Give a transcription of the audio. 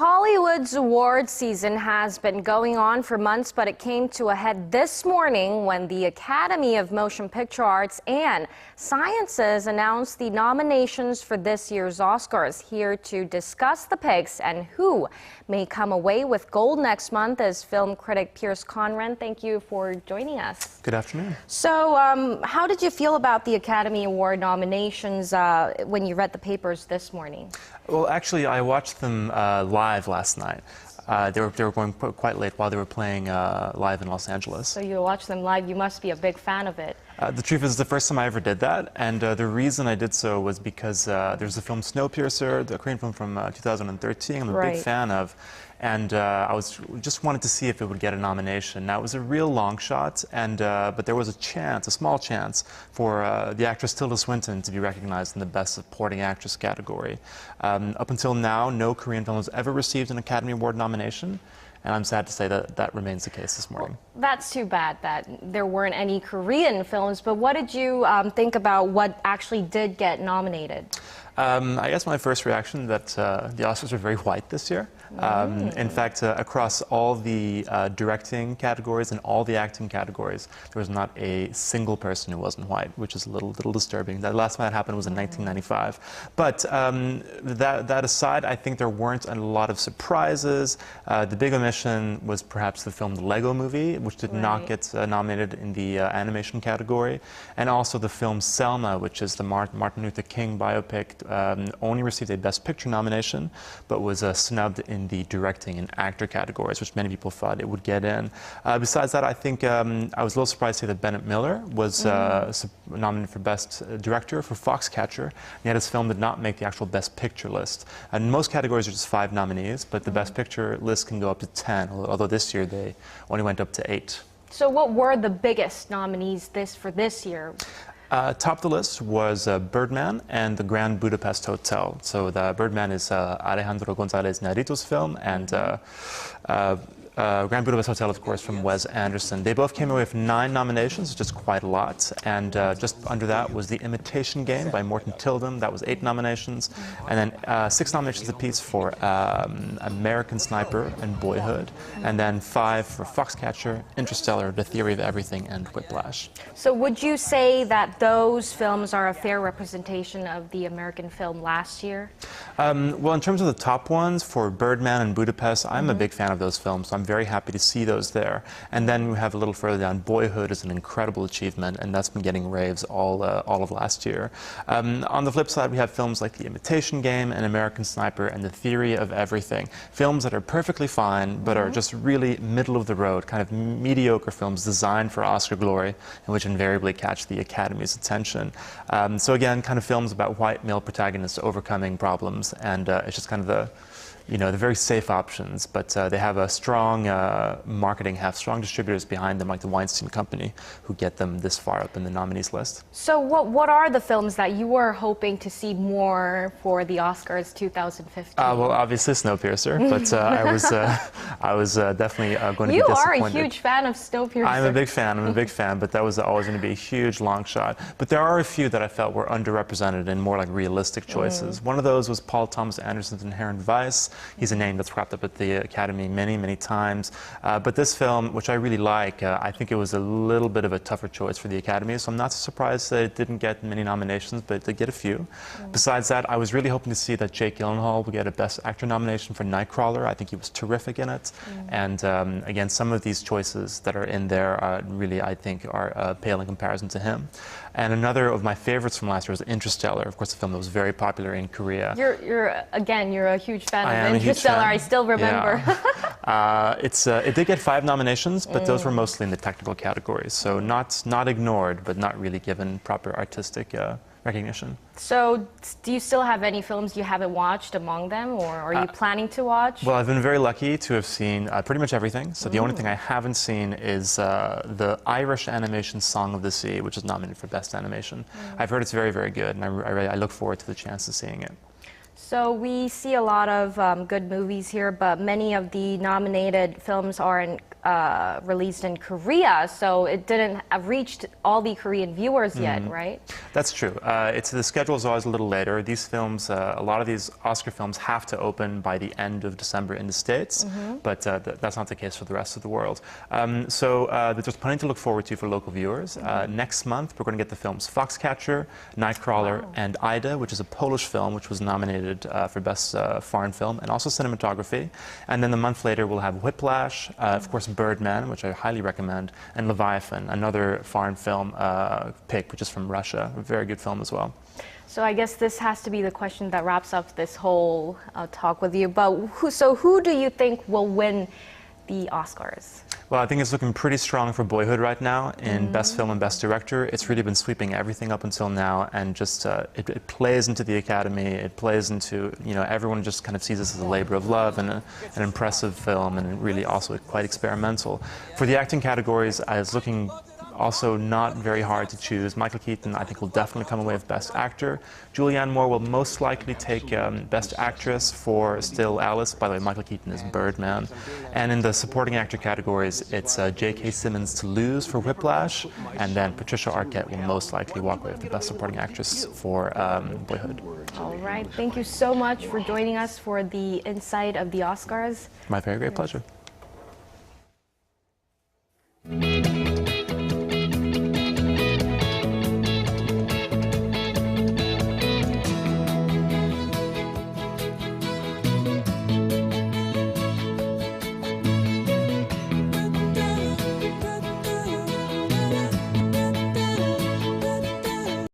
Hollywood's award season has been going on for months, but it came to a head this morning when the Academy of Motion Picture Arts and Sciences announced the nominations for this year's Oscars. Here to discuss the picks and who may come away with gold next month is film critic Pierce Conran. Thank you for joining us. Good afternoon. So, how did you feel about the Academy Award nominations when you read the papers this morning? Well, actually, I watched them live last night. They were going quite late while they were playing live in Los Angeles. So you watched them live. You must be a big fan of it. The truth is, the first time I ever did that, and the reason I did so was because there's the film SNOWPIERCER, the Korean film from 2013. I'm a big fan of, and I just wanted to see if it would get a nomination. Now, it was a real long shot, and but there was a small chance, for the actress Tilda Swinton to be recognized in the Best Supporting Actress category. Up until now, no Korean film has ever received an Academy Award nomination. And I'm sad to say that that remains the case this morning. Well, that's too bad that there weren't any Korean films, but what did you think about what actually did get nominated? I guess my first reaction that the Oscars are very white this year. In fact, across all the directing categories and all the acting categories, there was not a single person who wasn't white, which is a little disturbing. The last time that happened was in 1995. But that aside, I think there weren't a lot of surprises. The big omission was perhaps the film The Lego Movie, which did not get nominated in the animation category, and also the film Selma, which is the Martin Luther King biopic. Only received a Best Picture nomination, but was snubbed in the directing and actor categories, which many people thought it would get in. Besides that, I think I was a little surprised to see that Bennett Miller was nominated for Best Director for Foxcatcher, yet his film did not make the actual Best Picture list. And in most categories, are just 5 nominees, but the Best Picture list can go up to 10, although this year they only went up to 8. So what were the biggest nominees for this year? Top of the list was Birdman and the Grand Budapest Hotel. So the Birdman is Alejandro González Iñárritu's film, and Grand Budapest Hotel, of course, from Wes Anderson. They both came away with 9 nominations, which is quite a lot. And just under that was The Imitation Game by Morten Tyldum. That was 8 nominations. And then 6 nominations apiece for American Sniper and Boyhood. And then 5 for Foxcatcher, Interstellar, The Theory of Everything, and Whiplash. So would you say that those films are a fair representation of the American film last year? Well, in terms of the top ones, for Birdman and Budapest, I'm a big fan of those films. So I'm very happy to see those there. And then we have a little further down, Boyhood is an incredible achievement, and that's been getting raves all of last year. On the flip side, we have films like The Imitation Game and American Sniper and The Theory of Everything. Films that are perfectly fine, but are just really middle of the road, kind of mediocre films designed for Oscar glory, and which invariably catch the Academy's attention. So again, kind of films about white male protagonists overcoming problems, and it's just kind of the very safe options, but they have a strong marketing, have strong distributors behind them, like the Weinstein Company, who get them this far up in the nominees list. So what are the films that you were hoping to see more for the Oscars 2015? Well, obviously Snowpiercer, but I was definitely going to be disappointed. You are a huge fan of Snowpiercer. I'm a big fan, but that was always going to be a huge long shot. But there are a few that I felt were underrepresented and more like realistic choices. One of those was Paul Thomas Anderson's Inherent Vice. He's a name that's cropped up at the Academy many times. But this film, which I really like, I think it was a little bit of a tougher choice for the Academy, so I'm not so surprised that it didn't get many nominations, but it did get a few. Besides that, I was really hoping to see that Jake Gyllenhaal would get a Best Actor nomination for Nightcrawler. I think he was terrific in it. And again, some of these choices that are in there really, I think, are pale in comparison to him. And another of my favorites from last year was Interstellar, of course, a film that was very popular in Korea. You're a huge fan of Interstellar. I still remember. Yeah. It did get 5 nominations, but those were mostly in the technical categories, so not ignored, but not really given proper artistic recognition. So, do you still have any films you haven't watched among them, or are you planning to watch? Well, I've been very lucky to have seen pretty much everything. So the only thing I haven't seen is the Irish animation Song of the Sea, which is nominated for Best Animation. I've heard it's very good, and I look forward to the chance of seeing it. So we see a lot of good movies here, but many of the nominated films are in released in Korea, so it didn't have reached all the Korean viewers yet, right? That's true. The schedule is always a little later. These films, a lot of these Oscar films have to open by the end of December in the States, but that's not the case for the rest of the world. There's plenty to look forward to for local viewers. Next month, we're going to get the films Foxcatcher, Nightcrawler, and Ida, which is a Polish film which was nominated for Best Foreign Film and also Cinematography. And then the month later, we'll have Whiplash, of course, Birdman, which I highly recommend, and Leviathan, another foreign film pick, which is from Russia. A very good film as well. So I guess this has to be the question that wraps up this whole talk with you. But who do you think will win the Oscars? Well, I think it's looking pretty strong for Boyhood right now in Best Film and Best Director. It's really been sweeping everything up until now, and just it plays into the Academy. It plays into, everyone just kind of sees this as a labor of love and an impressive film, and really also quite experimental. For the acting categories, it's looking also not very hard to choose. Michael Keaton, I think, will definitely come away with Best Actor. Julianne Moore will most likely take Best Actress for Still Alice. By the way, Michael Keaton is Birdman. And in the supporting actor categories, it's J.K. Simmons to lose for Whiplash, and then Patricia Arquette will most likely walk away with the Best Supporting Actress for Boyhood. All right. Thank you so much for joining us for the insight of the Oscars. My very great pleasure.